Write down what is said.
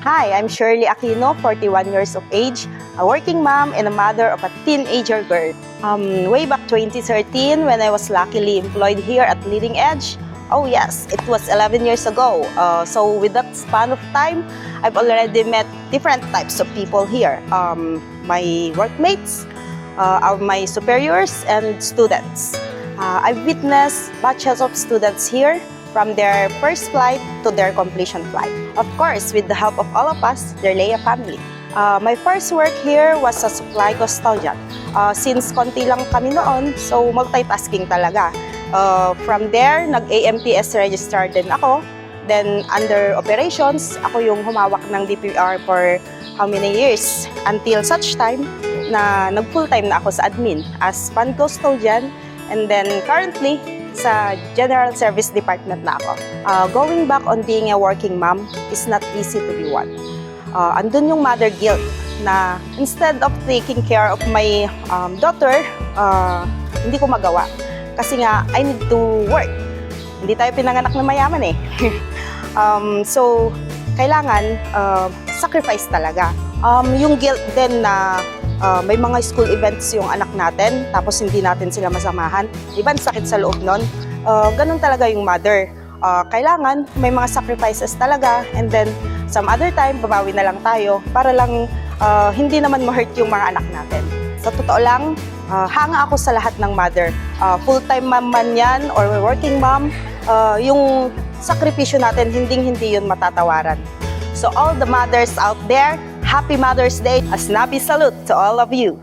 Hi, I'm Shirley Aquino, 41 years of age, a working mom and a mother of a teenager girl. Way back 2013, when I was luckily employed here at Leading Edge, oh yes, it was 11 years ago. So with that span of time, I've already met different types of people here. My workmates, my superiors, and students. I've witnessed batches of students here from their first flight to their completion flight. Of course, with the help of all of us, their Leia family. My first work here was a supply custodian. Since konti lang kami noon, so multitasking talaga. From there, nag-AMPS register din ako. Then, under operations, ako yung humawak ng DPR for how many years? Until such time na nag-full-time na ako sa admin as fund custodian. And then, currently, sa General Service Department na ako. Going back on being a working mom is not easy to be one. Andun yung mother guilt na instead of taking care of my daughter, hindi ko magawa. Kasi nga, I need to work. Hindi tayo pinanganak na mayaman eh. So, kailangan sacrifice talaga. Yung guilt din na may mga school events yung anak natin, tapos hindi natin sila masamahan. Diba, sakit sa loob nun? Ganun talaga yung mother. Kailangan may mga sacrifices talaga, and then some other time, babawi na lang tayo para lang hindi naman ma-hurt yung mga anak natin. Sa totoo lang, hanga ako sa lahat ng mother. Full-time mom man yan or working mom, yung sakripisyo natin, hindi yun matatawaran. So all the mothers out there, Happy Mother's Day! A snappy salute to all of you!